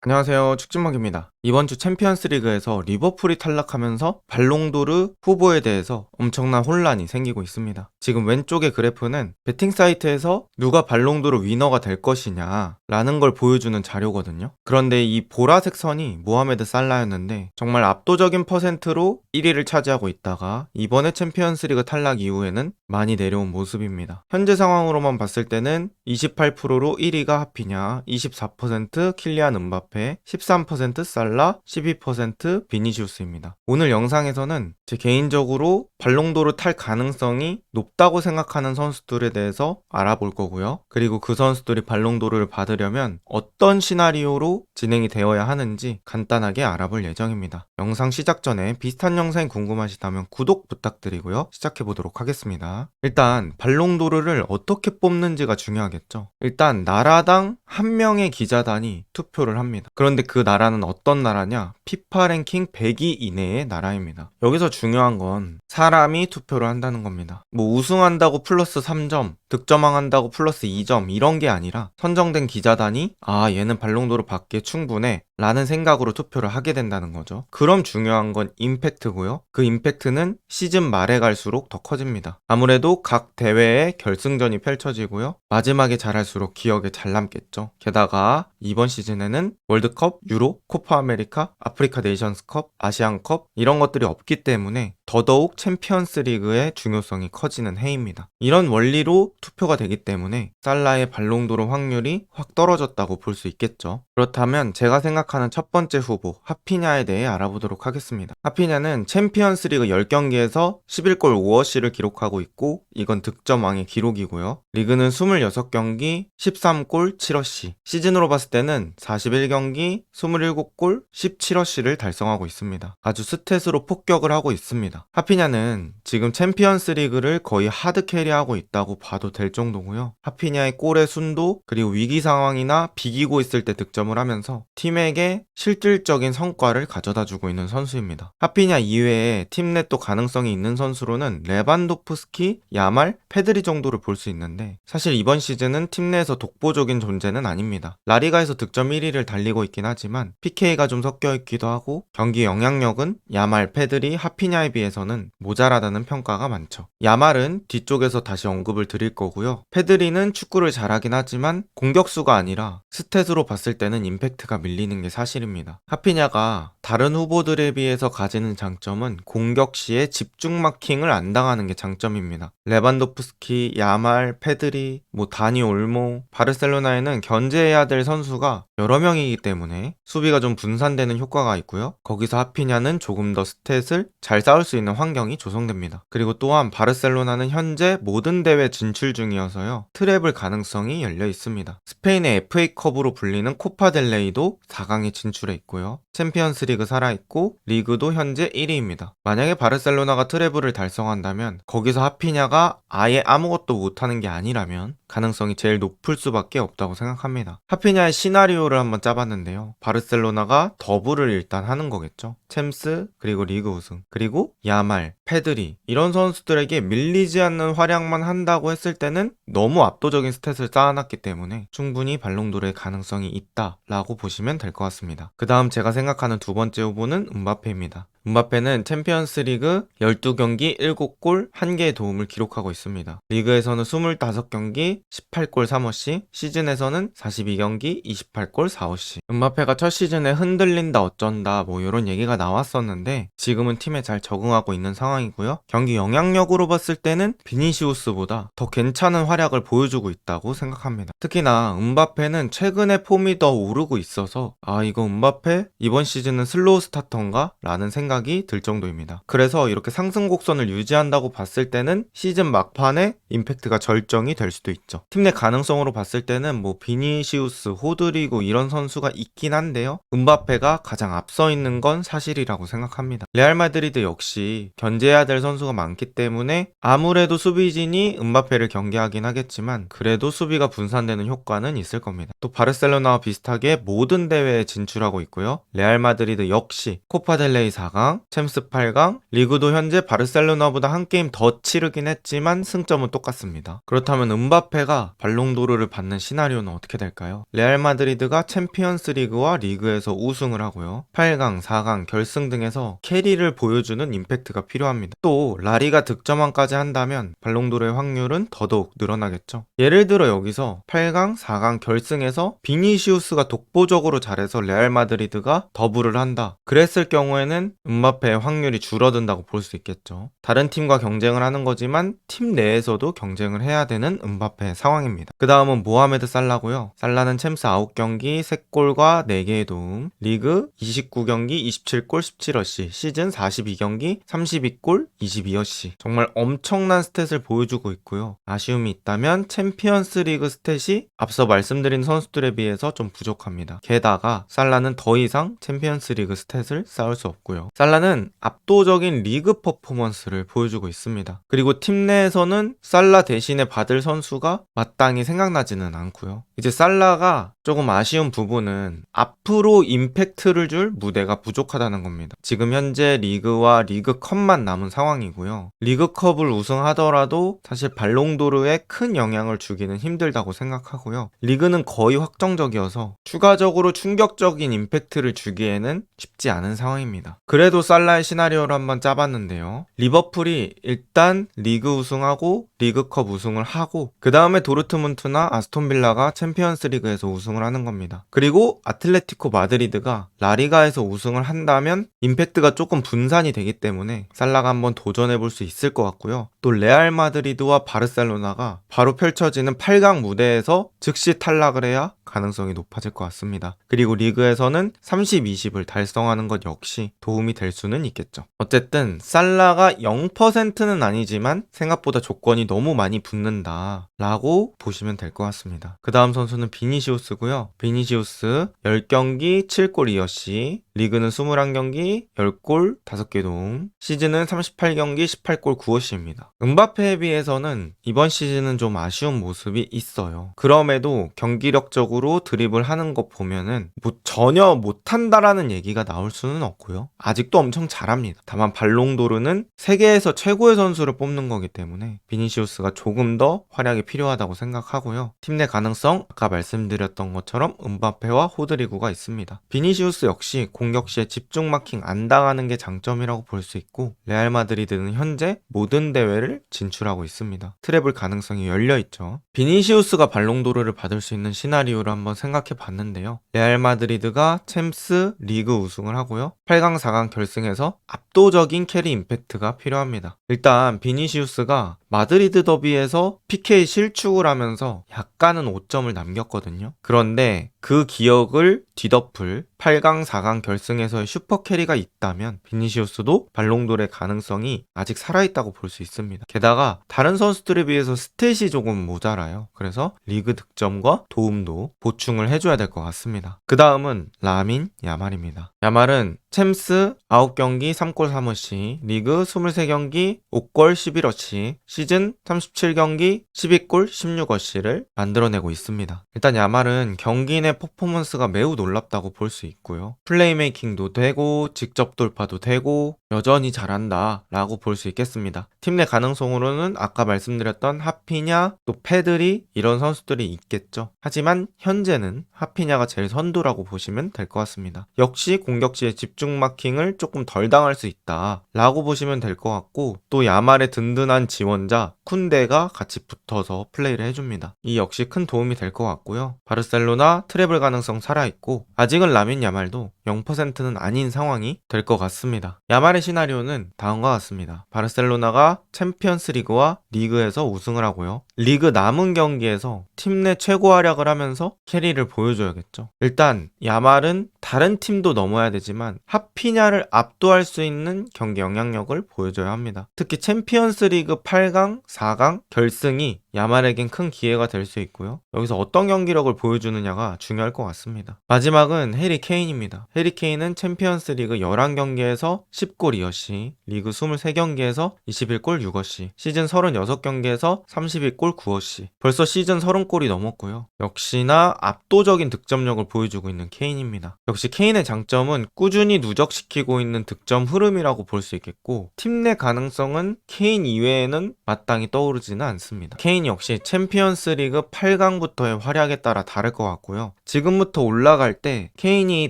안녕하세요. 축진먹입니다. 이번 주 챔피언스 리그에서 리버풀이 탈락하면서 발롱도르 후보에 대해서 엄청난 혼란이 생기고 있습니다. 지금 왼쪽의 그래프는 베팅 사이트에서 누가 발롱도르 위너가 될 것이냐 라는 걸 보여주는 자료거든요. 그런데 이 보라색 선이 모하메드 살라였는데 정말 압도적인 퍼센트로 1위를 차지하고 있다가 이번에 챔피언스 리그 탈락 이후에는 많이 내려온 모습입니다. 현재 상황으로만 봤을 때는 28%로 1위가 하피냐, 24% 킬리안 음바페, 13% 살라, 12% 비니시우스입니다. 오늘 영상에서는 제 개인적으로 발롱도르 탈 가능성이 높다고 생각하는 선수들에 대해서 알아볼 거고요. 그리고 그 선수들이 발롱도르를 받으려면 어떤 시나리오로 진행이 되어야 하는지 간단하게 알아볼 예정입니다. 영상 시작 전에 비슷한 영상이 궁금하시다면 구독 부탁드리고요. 시작해 보도록 하겠습니다. 일단 발롱도르를 어떻게 뽑는지가 중요하겠죠. 일단 나라당 한 명의 기자단이 투표를 합니다. 그런데 그 나라는 어떤 나라냐? 피파 랭킹 100위 이내의 나라입니다. 여기서 중요한 건 사람이 투표를 한다는 겁니다. 뭐 우승한다고 플러스 3점, 득점왕한다고 플러스 2점 이런 게 아니라 선정된 기자단이 얘는 발롱도르 받기에 충분해 라는 생각으로 투표를 하게 된다는 거죠. 그럼 중요한 건 임팩트고요. 그 임팩트는 시즌 말에 갈수록 더 커집니다. 아무래도 각 대회의 결승전이 펼쳐지고요. 마지막에 잘할수록 기억에 잘 남겠죠. 게다가 이번 시즌에는 월드컵, 유로, 코파 아메리카, 아프리카 네이션스컵, 아시안컵 이런 것들이 없기 때문에 더더욱 챔피언스 리그의 중요성이 커지는 해입니다. 이런 원리로 투표가 되기 때문에 살라의 발롱도르 확률이 확 떨어졌다고 볼 수 있겠죠. 그렇다면 제가 생각하는 첫 번째 후보 하피냐에 대해 알아보도록 하겠습니다. 하피냐는 챔피언스 리그 10경기에서 11골 5어시를 기록하고 있고 이건 득점왕의 기록이고요. 리그는 26경기 13골 7어시, 시즌으로 봤을 때는 41경기 27골 17어시를 달성하고 있습니다. 아주 스탯으로 폭격을 하고 있습니다. 하피냐는 지금 챔피언스 리그를 거의 하드 캐리하고 있다고 봐도 될 정도고요. 하피냐의 골의 순도 그리고 위기 상황이나 비기고 있을 때 득점을 하면서 팀에게 실질적인 성과를 가져다주고 있는 선수입니다. 하피냐 이외에 팀 내 또 가능성이 있는 선수로는 레반도프스키, 야말, 페드리 정도를 볼 수 있는데 사실 이번 시즌은 팀 내에서 독보적인 존재는 아닙니다. 라리가에서 득점 1위를 달리고 있긴 하지만 PK가 좀 섞여 있기도 하고 경기 영향력은 야말, 페드리, 하피냐에 비해서는 모자라다는 평가가 많죠. 야말은 뒤쪽에서 다시 언급을 드릴 거고요. 페드리는 축구를 잘하긴 하지만 공격수가 아니라 스탯으로 봤을 때는 임팩트가 밀리는 게 사실입니다. 하피냐가 다른 후보들에 비해서 가지는 장점은 공격 시에 집중 마킹을 안 당하는 게 장점입니다. 레반도프스키, 야말, 페드리, 다니 올모, 바르셀로나에는 견제해야 될 선수가 여러 명이기 때문에 수비가 좀 분산되는 효과가 있고요. 거기서 하피냐는 조금 더 스탯을 잘 쌓을 수 있는 환경이 조성됩니다. 그리고 또한 바르셀로나는 현재 모든 대회 진출 중이어서요. 트래블 가능성이 열려 있습니다. 스페인의 FA컵으로 불리는 코파델레이도 4강에 진출해 있고요. 챔피언스 리그 살아있고 리그도 현재 1위입니다. 만약에 바르셀로나가 트래블을 달성한다면 거기서 하피냐가 아예 아무것도 못하는 게 아니라면 가능성이 제일 높을 수밖에 없다고 생각합니다. 하피냐의 시나리오를 한번 짜봤는데요. 바르셀로나가 더블을 일단 하는 거겠죠. 챔스, 그리고 리그 우승, 그리고 야말, 페드리 이런 선수들에게 밀리지 않는 활약만 한다고 했을 때는 너무 압도적인 스탯을 쌓아놨기 때문에 충분히 발롱도르의 가능성이 있다라고 보시면 될 것 같습니다. 그 다음 제가 생각하는 두 번째 후보는 음바페입니다. 음바페는 챔피언스 리그 12경기 7골 1개의 도움을 기록하고 있습니다. 리그에서는 25경기 18골 3어시, 시즌에서는 42경기 28골 4어시. 음바페가 첫 시즌에 흔들린다 어쩐다 이런 얘기가 나왔었는데 지금은 팀에 잘 적응하고 있는 상황이고요. 경기 영향력으로 봤을 때는 비니시우스보다 더 괜찮은 활약을 보여주고 있다고 생각합니다. 특히나 음바페는 최근에 폼이 더 오르고 있어서 이거 음바페 이번 시즌은 슬로우 스타터인가? 라는 생각이 들 정도입니다. 그래서 이렇게 상승 곡선을 유지한다고 봤을 때는 시즌 막판에 임팩트가 절정이 될 수도 있죠. 팀 내 가능성으로 봤을 때는 비니시우스, 호드리고 이런 선수가 있긴 한데요. 음바페가 가장 앞서 있는 건 사실이라고 생각합니다. 레알 마드리드 역시 견제해야 될 선수가 많기 때문에 아무래도 수비진이 음바페를 경계하긴 하겠지만 그래도 수비가 분산되는 효과는 있을 겁니다. 또 바르셀로나와 비슷하게 모든 대회에 진출하고 있고요. 레알 마드리드 역시 코파델레이 4강, 챔스 8강, 리그도 현재 바르셀로나보다 한 게임 더 치르긴 했지만 승점은 똑같습니다. 그렇다면 음바페 음바페가 발롱도르를 받는 시나리오는 어떻게 될까요? 레알 마드리드가 챔피언스 리그와 리그에서 우승을 하고요. 8강, 4강, 결승 등에서 캐리를 보여주는 임팩트가 필요합니다. 또 라리가 득점왕까지 한다면 발롱도르의 확률은 더더욱 늘어나겠죠. 예를 들어 여기서 8강, 4강 결승에서 비니시우스가 독보적으로 잘해서 레알 마드리드가 더블을 한다. 그랬을 경우에는 음바페의 확률이 줄어든다고 볼 수 있겠죠. 다른 팀과 경쟁을 하는 거지만 팀 내에서도 경쟁을 해야 되는 음바페의 상황입니다. 그 다음은 모하메드 살라고요. 살라는 챔스 9경기 3골과 4개의 도움, 리그 29경기 27골 17어시, 시즌 42경기 32골 22어시. 정말 엄청난 스탯을 보여주고 있고요. 아쉬움이 있다면 챔피언스 리그 스탯이 앞서 말씀드린 선수들에 비해서 좀 부족합니다. 게다가 살라는 더 이상 챔피언스 리그 스탯을 쌓을 수 없고요. 살라는 압도적인 리그 퍼포먼스를 보여주고 있습니다. 그리고 팀 내에서는 살라 대신에 받을 선수가 마땅히 생각나지는 않고요. 이제 살라가 조금 아쉬운 부분은 앞으로 임팩트를 줄 무대가 부족하다는 겁니다. 지금 현재 리그와 리그컵만 남은 상황이고요. 리그컵을 우승하더라도 사실 발롱도르에 큰 영향을 주기는 힘들다고 생각하고요. 리그는 거의 확정적이어서 추가적으로 충격적인 임팩트를 주기에는 쉽지 않은 상황입니다. 그래도 살라의 시나리오를 한번 짜봤는데요. 리버풀이 일단 리그 우승하고 리그컵 우승을 하고 그 다음에 도르트문트나 아스톤빌라가 챔피언스 리그에서 우승을 하는 겁니다. 그리고 아틀레티코 마드리드가 라리가에서 우승을 한다면 임팩트가 조금 분산이 되기 때문에 살라가 한번 도전해볼 수 있을 것 같고요. 또 레알 마드리드와 바르셀로나가 바로 펼쳐지는 8강 무대에서 즉시 탈락을 해야 가능성이 높아질 것 같습니다. 그리고 리그에서는 30-20을 달성하는 것 역시 도움이 될 수는 있겠죠. 어쨌든 살라가 0%는 아니지만 생각보다 조건이 너무 많이 붙는다 라고 보시면 될 것 같습니다. 그 다음 선수는 비니시우스고요. 비니시우스 10경기 7골 2어시, 리그는 21경기 10골 5개 도움, 시즌은 38경기 18골 9어시입니다. 음바페에 비해서는 이번 시즌은 좀 아쉬운 모습이 있어요. 그럼에도 경기력적으로 드리블 하는 거 보면은 전혀 못한다라는 얘기가 나올 수는 없고요. 아직도 엄청 잘합니다. 다만 발롱도르는 세계에서 최고의 선수를 뽑는 거기 때문에 비니시우스가 조금 더 활약이 필요하다고 생각하고요. 팀 내 가능성 아까 말씀드렸던 것처럼 음바페와 호드리구가 있습니다. 비니시우스 역시 공격 시에 집중 마킹 안 당하는 게 장점이라고 볼 수 있고 레알 마드리드는 현재 모든 대회를 진출하고 있습니다. 트래블 가능성이 열려있죠. 비니시우스가 발롱도르를 받을 수 있는 시나리오를 한번 생각해 봤는데요. 레알 마드리드가 챔스 리그 우승을 하고요. 8강 4강 결승에서 압도적인 캐리 임팩트가 필요합니다. 일단 비니시우스가 마드리드 더비에서 PK 실축을 하면서 약간은 오점을 남겼거든요. 그런데 그 기억을 뒤덮을 8강 4강 결승에서의 슈퍼캐리가 있다면 비니시우스도 발롱도르의 가능성이 아직 살아있다고 볼 수 있습니다. 게다가 다른 선수들에 비해서 스탯이 조금 모자라요. 그래서 리그 득점과 도움도 보충을 해줘야 될 것 같습니다. 그 다음은 라민 야말입니다. 야말은 챔스 9경기 3골 3어시, 리그 23경기 5골 11어시, 시즌 37경기 12골 16어시를 만들어내고 있습니다. 일단 야말은 경기 내 퍼포먼스가 매우 놀랍다고 볼 수 있고요. 플레이메이킹도 되고 직접 돌파도 되고 여전히 잘한다 라고 볼 수 있겠습니다. 팀 내 가능성으로는 아까 말씀드렸던 하피냐 또 페드리 이런 선수들이 있겠죠. 하지만 현재는 하피냐가 제일 선두라고 보시면 될 것 같습니다. 역시 공격지의 집중 마킹을 조금 덜 당할 수 있다 라고 보시면 될 것 같고 또 야말의 든든한 지원자 쿤데가 같이 붙어서 플레이를 해줍니다. 이 역시 큰 도움이 될 것 같고요. 바르셀로나 트래블 가능성 살아있고 아직은 라민 야말도 0%는 아닌 상황이 될 것 같습니다. 야말의 시나리오는 다음과 같습니다. 바르셀로나가 챔피언스 리그와 리그에서 우승을 하고요. 리그 남은 경기에서 팀 내 최고 활약을 하면서 캐리를 보여줘야겠죠. 일단 야말은 다른 팀도 넘어야 되지만 하피냐를 압도할 수 있는 경기 영향력을 보여줘야 합니다. 특히 챔피언스 리그 8강, 4강 결승이 야말에겐 큰 기회가 될 수 있고요. 여기서 어떤 경기력을 보여주느냐가 중요할 것 같습니다. 마지막은 해리 케인입니다. 해리 케인은 챔피언스 리그 11경기에서 10골 2어시, 리그 23경기에서 21골 6어시, 시즌 36경기에서 32골 9어시. 벌써 시즌 30골이 넘었고요. 역시나 압도적인 득점력을 보여주고 있는 케인입니다. 여기서 역시 케인의 장점은 꾸준히 누적시키고 있는 득점 흐름이라고 볼 수 있겠고, 팀 내 가능성은 케인 이외에는 마땅히 떠오르지는 않습니다. 케인 역시 챔피언스 리그 8강부터의 활약에 따라 다를 것 같고요. 지금부터 올라갈 때 케인이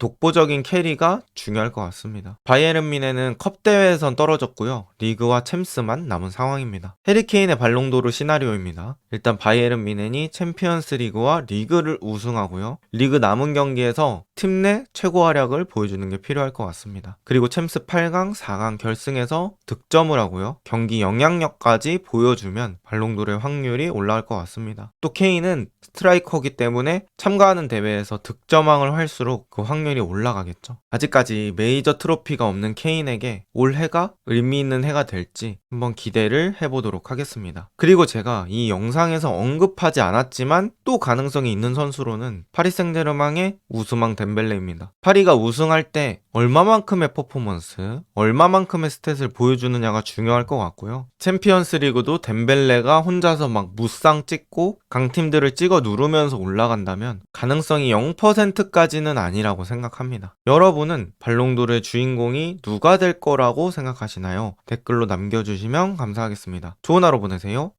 독보적인 캐리가 중요할 것 같습니다. 바이에른 뮌헨은 컵 대회에선 떨어졌고요. 리그와 챔스만 남은 상황입니다. 해리 케인의 발롱도르 시나리오입니다. 일단 바이에른 뮌헨이 챔피언스 리그와 리그를 우승하고요. 리그 남은 경기에서 팀 내 최고 활약을 보여주는 게 필요할 것 같습니다. 그리고 챔스 8강, 4강 결승에서 득점을 하고요. 경기 영향력까지 보여주면 발롱도르의 확률이 올라갈 것 같습니다. 또 케인은 스트라이커기 때문에 참가하는 대회에서 득점왕을 할수록 그 확률이 올라가겠죠. 아직까지 메이저 트로피가 없는 케인에게 올해가 의미 있는 해가 될지 한번 기대를 해보도록 하겠습니다. 그리고 제가 이 영상에서 언급하지 않았지만 또 가능성이 있는 선수로는 파리 생제르맹의 우스망 덴벨레입니다. 파리가 우승할 때 얼마만큼의 퍼포먼스, 얼마만큼의 스탯을 보여주느냐가 중요할 것 같고요. 챔피언스 리그도 덴벨레가 혼자서 막 무쌍 찍고 강팀들을 찍어 누르면서 올라간다면 가능성이 0%까지는 아니라고 생각합니다. 여러분은 발롱도르의 주인공이 누가 될 거라고 생각하시나요? 댓글로 남겨주시면 감사하겠습니다. 좋은 하루 보내세요.